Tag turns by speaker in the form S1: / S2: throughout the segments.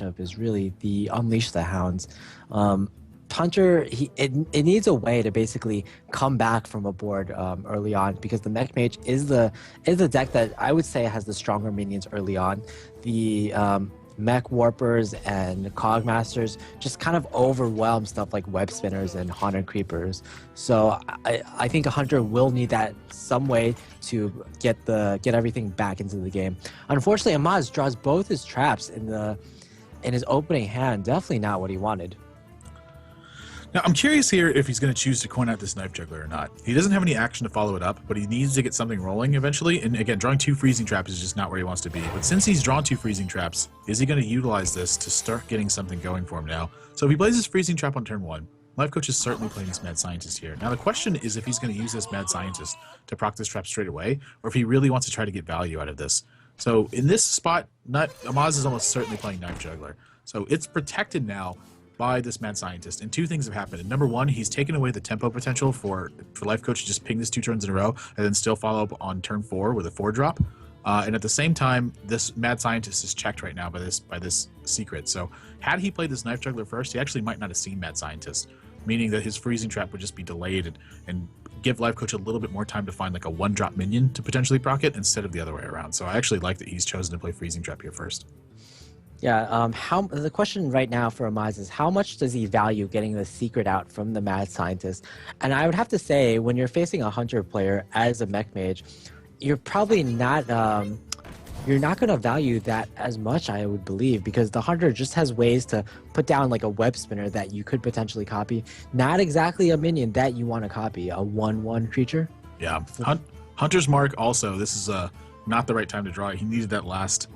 S1: is really the Unleash the Hounds. Hunter, it needs a way to basically come back from a board early on, because the Mech Mage is the deck that I would say has the stronger minions early on. The Mech Warpers and Cogmasters just kind of overwhelm stuff like Web Spinners and Haunted Creepers. So I think a Hunter will need that some way to get everything back into the game. Unfortunately, Amaz draws both his traps in his opening hand. Definitely not what he wanted.
S2: Now, I'm curious here if he's going to choose to coin out this Knife Juggler or not. He doesn't have any action to follow it up, but he needs to get something rolling eventually. And again, drawing 2 Freezing Traps is just not where he wants to be. But since he's drawn 2 Freezing Traps, is he going to utilize this to start getting something going for him now? So if he plays his Freezing Trap on turn 1, Life Coach is certainly playing this Mad Scientist here. Now, the question is if he's going to use this Mad Scientist to proc this trap straight away, or if he really wants to try to get value out of this. So in this spot, Amaz is almost certainly playing Knife Juggler. So it's protected now by this Mad Scientist, and 2 things have happened. And number 1, he's taken away the tempo potential for Life Coach to just ping this 2 turns in a row and then still follow up on turn 4 with a 4-drop. And at the same time, this Mad Scientist is checked right now by this secret. So had he played this Knife Juggler first, he actually might not have seen Mad Scientist, meaning that his Freezing Trap would just be delayed and give Life Coach a little bit more time to find like a 1-drop minion to potentially proc it instead of the other way around. So I actually like that he's chosen to play Freezing Trap here first.
S1: Yeah, the question right now for Amaz is how much does he value getting the secret out from the Mad Scientist? And I would have to say, when you're facing a Hunter player as a Mech Mage, you're probably not you're not going to value that as much, I would believe, because the Hunter just has ways to put down like a Web Spinner that you could potentially copy. Not exactly a minion that you want to copy, a 1/1 creature.
S2: Yeah, Hunter's Mark also, this is not the right time to draw it. He needed that last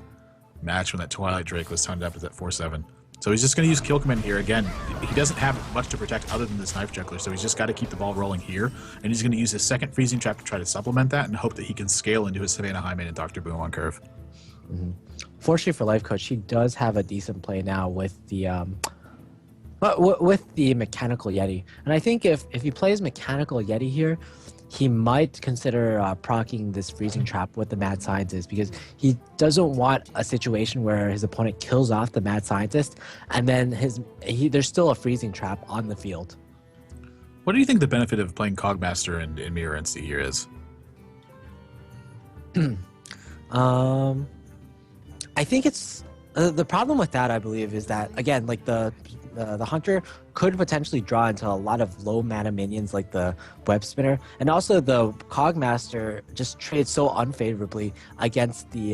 S2: match when that Twilight Drake was turned up at that 4/7. So he's just going to use Kill Command here. Again, he doesn't have much to protect other than this Knife Juggler, so he's just got to keep the ball rolling here. And he's going to use his second Freezing Trap to try to supplement that and hope that he can scale into his Savannah Highmane and Dr. Boom on curve.
S1: Fortunately for Life Coach, he does have a decent play now with the Mechanical Yeti. And I think if he plays Mechanical Yeti here, he might consider proccing this Freezing Trap with the Mad Scientist, because he doesn't want a situation where his opponent kills off the Mad Scientist and then there's still a Freezing Trap on the field.
S2: What do you think the benefit of playing Cogmaster and Mirror Entity here is?
S1: I think it's the problem with that, I believe, is that, again, like the Hunter could potentially draw into a lot of low mana minions like the Web Spinner, and also the Cogmaster just trades so unfavorably against the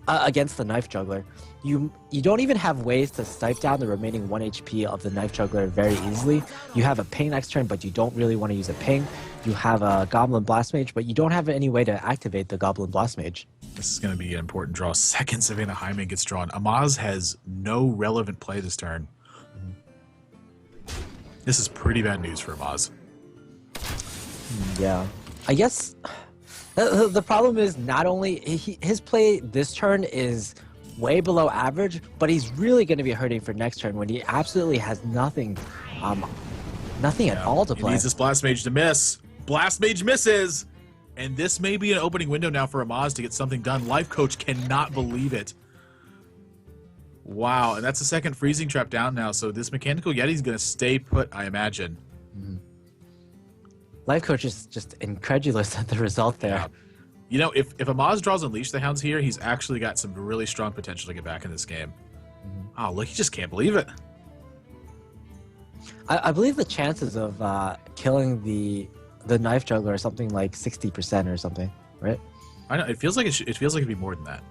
S1: Knife Juggler. You don't even have ways to snipe down the remaining 1 HP of the Knife Juggler very easily. You have a ping next turn, but you don't really want to use a ping. You have a Goblin Blast Mage, but you don't have any way to activate the Goblin Blast Mage.
S2: This is going to be an important draw. Second Savannah Highmane gets drawn. Amaz has no relevant play this turn. This is pretty bad news for Amaz.
S1: Yeah. I guess the problem is not only his play this turn is way below average, but he's really going to be hurting for next turn when he absolutely has nothing at all to play.
S2: He needs this Blast Mage to miss. Blast Mage misses! And this may be an opening window now for Amaz to get something done. Life Coach cannot believe it. Wow, and that's the second Freezing Trap down now, so this Mechanical Yeti is going to stay put, I imagine.
S1: Life Coach is just incredulous at the result there.
S2: Yeah. You know, if Amaz draws Unleash the Hounds here, he's actually got some really strong potential to get back in this game. Oh, look, he just can't believe it.
S1: I believe the chances of killing the Knife Juggler are something like 60% or something, right?
S2: I know, it feels like it'd be more than that.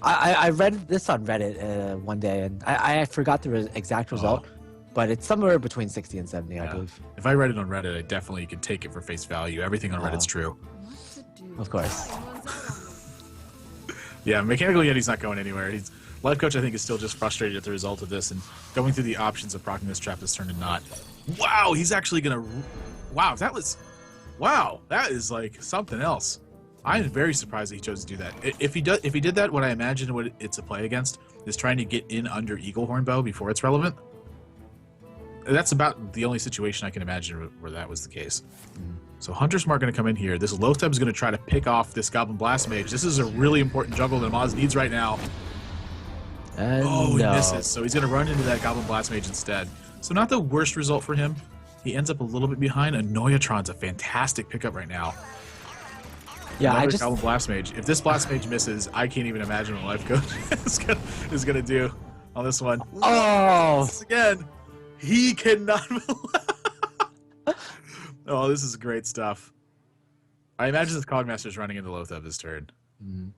S1: I read this on Reddit one day, and I forgot the exact result, but it's somewhere between 60 and 70, I believe.
S2: If I read it on Reddit, I definitely could take it for face value. Everything on Reddit's true.
S1: Of course.
S2: Yeah, Mechanical Yeti's not going anywhere. Life Coach, I think, is still just frustrated at the result of this and going through the options of proccing this trap this turn and not. Wow, he's actually going to... Wow, that is like something else. I am very surprised that he chose to do that. If he did that, what I imagine what it's a play against is trying to get in under Eagle Hornbow before it's relevant. That's about the only situation I can imagine where that was the case. So Hunter's Mark going to come in here. This Loatheb is going to try to pick off this Goblin Blast Mage. This is a really important juggle that Amaz needs right now. Oh, he
S1: No.
S2: misses. So he's going to run into that Goblin Blast Mage instead. So not the worst result for him. He ends up a little bit behind. A Noyatron's a fantastic pickup right now.
S1: Yeah,
S2: Another Goblin Blast Mage. If this Blast Mage misses, I can't even imagine what Life Coach is gonna do on this one.
S1: Oh!
S2: Again, he cannot. Oh, this is great stuff. I imagine this Cogmaster's running into Lothab this turn.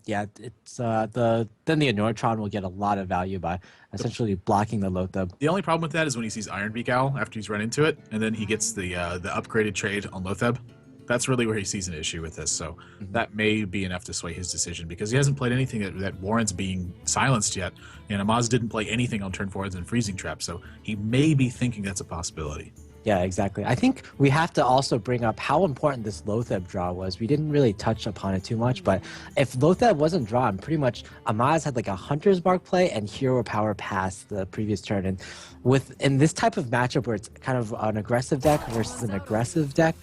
S1: Yeah, it's the Neutron will get a lot of value by essentially blocking the Lothab.
S2: The only problem with that is when he sees Iron Beak Owl after he's run into it, and then he gets the upgraded trade on Lothab. That's really where he sees an issue with this. So that may be enough to sway his decision because he hasn't played anything that warrants being silenced yet. And Amaz didn't play anything on turn 4 than Freezing Trap, so he may be thinking that's a possibility.
S1: Yeah, exactly. I think we have to also bring up how important this Lothab draw was. We didn't really touch upon it too much, but if Lothab wasn't drawn, pretty much Amaz had like a Hunter's Mark play and Hero Power pass the previous turn. And in this type of matchup where it's kind of an aggressive deck versus an aggressive deck,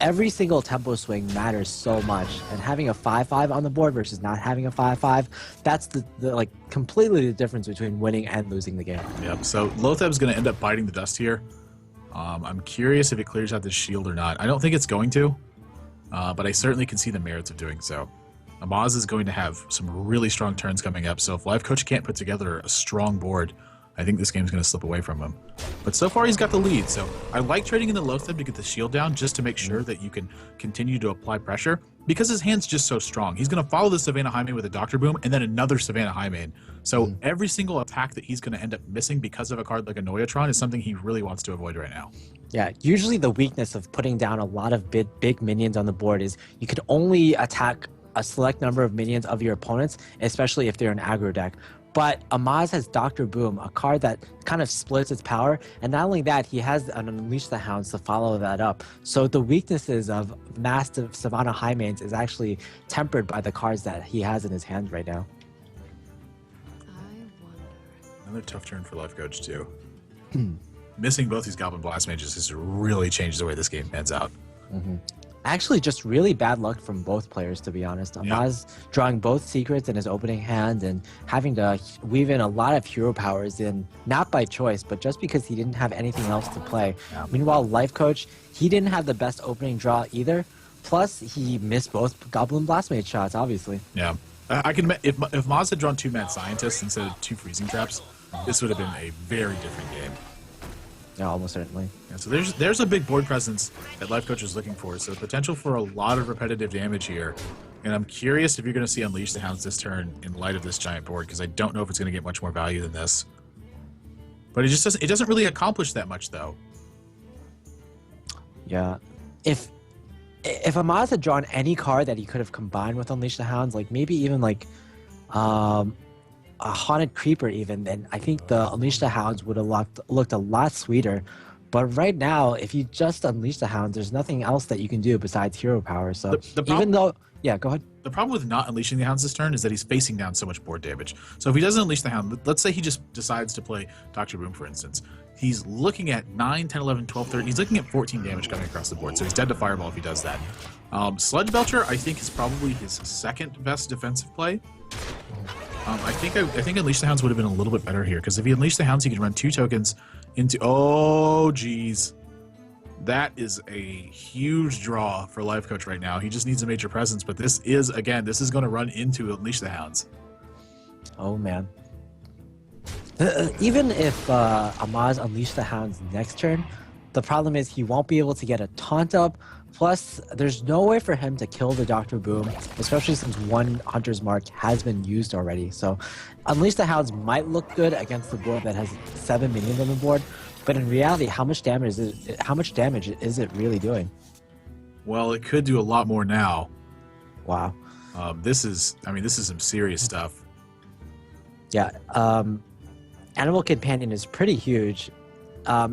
S1: every single tempo swing matters so much. And having a 5/5 on the board versus not having a 5/5, that's the like completely the difference between winning and losing the game.
S2: Yep. So Lothab's going to end up biting the dust here. I'm curious if it clears out this shield or not. I don't think it's going to, but I certainly can see the merits of doing so. Amaz is going to have some really strong turns coming up, so if Life Coach can't put together a strong board, I think this game's going to slip away from him. But so far, he's got the lead, so I like trading in the Lothab to get the shield down just to make sure that you can continue to apply pressure, because his hand's just so strong. He's going to follow the Savannah Highmane with a Dr. Boom and then another Savannah Highmane. So every single attack that he's going to end up missing because of a card like a Noyatron is something he really wants to avoid right now.
S1: Yeah, usually the weakness of putting down a lot of big minions on the board is you could only attack a select number of minions of your opponents, especially if they're an aggro deck. But Amaz has Dr. Boom, a card that kind of splits its power. And not only that, he has an Unleash the Hounds to follow that up. So the weaknesses of massive Savannah Highmanes is actually tempered by the cards that he has in his hand right now.
S2: Another tough turn for Life Coach, too. Missing both these Goblin Blast Mages has really changed the way this game pans out.
S1: Actually, just really bad luck from both players, to be honest. Amaz drawing both secrets in his opening hand and having to weave in a lot of hero powers in, not by choice, but just because he didn't have anything else to play. Meanwhile, Life Coach, he didn't have the best opening draw either. Plus, he missed both Goblin Blast Mage shots, obviously.
S2: Yeah. I can if Maz had drawn 2 Mad Scientists instead of 2 Freezing Traps, this would have been a very different game.
S1: Yeah, almost certainly.
S2: Yeah, so there's a big board presence that Life Coach is looking for, so potential for a lot of repetitive damage here. And I'm curious if you're going to see Unleash the Hounds this turn in light of this giant board, because I don't know if it's going to get much more value than this. But it doesn't really accomplish that much, though.
S1: Yeah. If Amaz had drawn any card that he could have combined with Unleash the Hounds, like maybe even like a Haunted Creeper even, then I think the Unleash the Hounds would have looked a lot sweeter. But right now, if you just Unleash the Hounds, there's nothing else that you can do besides hero power. So even though, yeah, go ahead.
S2: The problem with not Unleashing the Hounds this turn is that he's facing down so much board damage. So if he doesn't Unleash the Hound, let's say he just decides to play Dr. Boom, for instance. He's looking at 9, 10, 11, 12, 13. He's looking at 14 damage coming across the board. So he's dead to Fireball if he does that. Sludge Belcher, I think, is probably his second best defensive play. I think Unleash the Hounds would have been a little bit better here, because if he Unleashed the Hounds, he could run 2 tokens into... Oh, geez. That is a huge draw for Life Coach right now. He just needs a major presence, but this is going to run into Unleash the Hounds.
S1: Oh, man. Even if Amaz Unleash the Hounds next turn, the problem is he won't be able to get a taunt up. Plus, there's no way for him to kill the Dr. Boom, especially since one Hunter's Mark has been used already. So, Unleash the Hounds might look good against the board that has 7 minions on the board, but in reality, how much damage is it really doing?
S2: Well, it could do a lot more now.
S1: Wow.
S2: This is some serious stuff.
S1: Yeah. Animal Companion is pretty huge.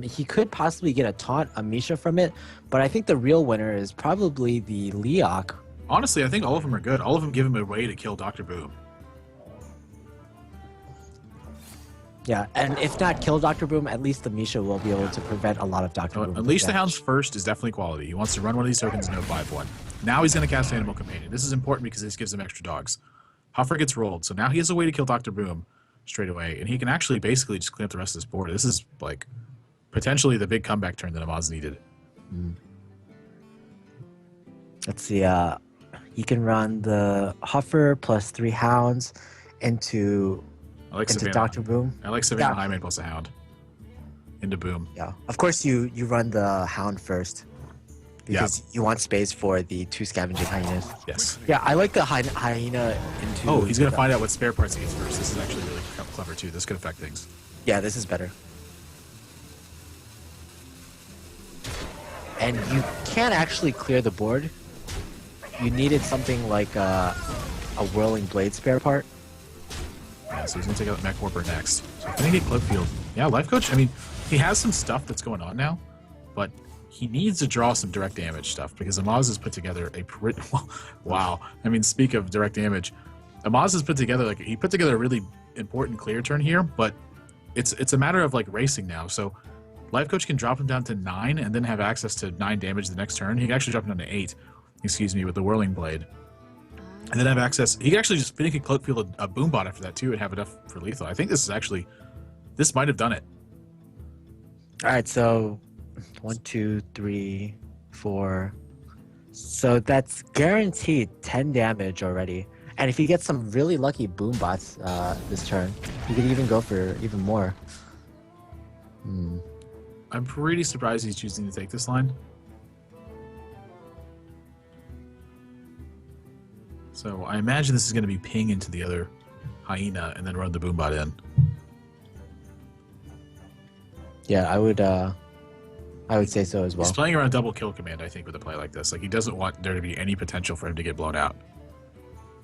S1: He could possibly get a taunt, a Misha from it, but I think the real winner is probably the Leok.
S2: Honestly, I think all of them are good. All of them give him a way to kill Dr. Boom.
S1: Yeah, and if not kill Dr. Boom, at least the Misha will be able to prevent a lot of Dr. Boom.
S2: Unleash the Hounds first is definitely quality. He wants to run one of these tokens and no 5/1. Now he's going to cast Animal Companion. This is important because this gives him extra dogs. Huffer gets rolled, so now he has a way to kill Dr. Boom. straight away, and he can actually basically just clean up the rest of this board. This is like potentially the big comeback turn that Amaz needed.
S1: Let's see. He can run the Huffer plus 3 Hounds into Dr. Boom.
S2: I like Savannah Highmane plus a Hound into Boom.
S1: Yeah. Of course, you run the Hound first because you want space for the 2 Scavenging Hyenas.
S2: Yes.
S1: Yeah, I like the Hyena into...
S2: Oh, he's going to find out what spare parts he needs first. This is actually really clever, too. This could affect things.
S1: Yeah, this is better. And you can't actually clear the board. You needed something like a Whirling Blade spare part.
S2: Yeah, so he's going to take out Mech Warper next. So he's going to get Cloakfield. Yeah, Life Coach, I mean, he has some stuff that's going on now, but he needs to draw some direct damage stuff because Amaz has put together a pretty... Wow. I mean, speak of direct damage. Amaz has put together, he put together a really important clear turn here, but it's a matter of, racing now. So Life Coach can drop him down to 9 and then have access to 9 damage the next turn. He can actually drop him down to 8, excuse me, with the Whirling Blade. And then have access... He can actually just finish Cloakfield a Boombot after that, too, and have enough for lethal. I think this is actually... This might have done it.
S1: All right, so 1, 2, 3, 4. So that's guaranteed 10 damage already. And if he gets some really lucky Boombots this turn, he could even go for even more.
S2: I'm pretty surprised he's choosing to take this line. So I imagine this is going to be ping into the other Hyena and then run the Boombot in.
S1: Yeah, I would say so as well.
S2: He's playing around double kill command, I think, with a play like this. He doesn't want there to be any potential for him to get blown out.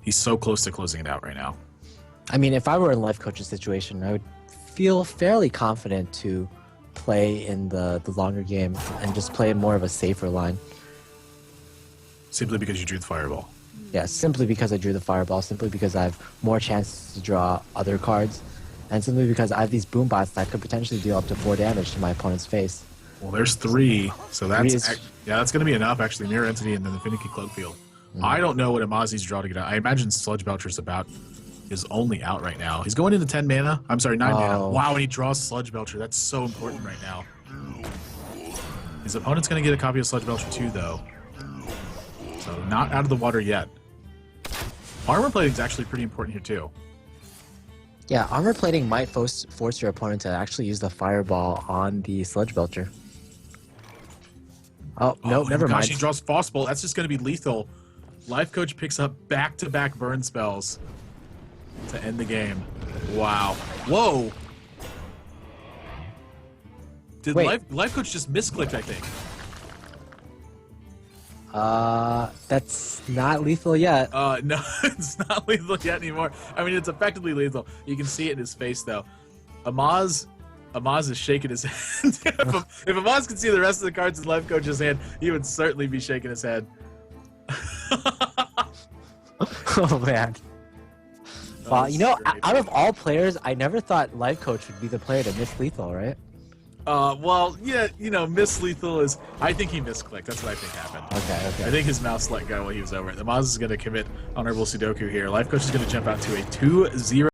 S2: He's so close to closing it out right now.
S1: I mean, if I were in Life Coach's situation, I would feel fairly confident to play in the longer game and just play more of a safer line.
S2: Simply because you drew the Fireball.
S1: Yeah, simply because I drew the Fireball, simply because I have more chances to draw other cards, and simply because I have these Boombots that could potentially deal up to 4 damage to my opponent's face.
S2: Well, there's 3, so that's that's going to be enough, actually. Mirror Entity and then the Finicky Cloakfield. I don't know what Amaz needs to draw to get out. I imagine Sludge Belcher's about his only out right now. He's going into 10 mana. I'm sorry, 9 mana. Wow, and he draws Sludge Belcher. That's so important right now. His opponent's going to get a copy of Sludge Belcher too, though. So not out of the water yet. Armor plating is actually pretty important here too.
S1: Yeah, armor plating might force your opponent to actually use the Fireball on the Sludge Belcher. Oh, no, never mind.
S2: He draws Frostbolt. That's just going to be lethal. Life Coach picks up back-to-back burn spells to end the game. Wow. Whoa. Did Life Coach just misclick, I think?
S1: That's not lethal yet.
S2: No, it's not lethal yet anymore. I mean, it's effectively lethal. You can see it in his face, though. Amaz is shaking his head. if Amaz could see the rest of the cards in Life Coach's hand, he would certainly be shaking his head.
S1: Oh, man. Wow, out of all players, I never thought Life Coach would be the player to miss lethal, right?
S2: Well, yeah, miss lethal is... I think he misclicked. That's what I think happened.
S1: Okay.
S2: I think his mouse let go while he was over it. The Amaz is going to commit honorable Sudoku here. Life Coach is going to jump out to a 2-0.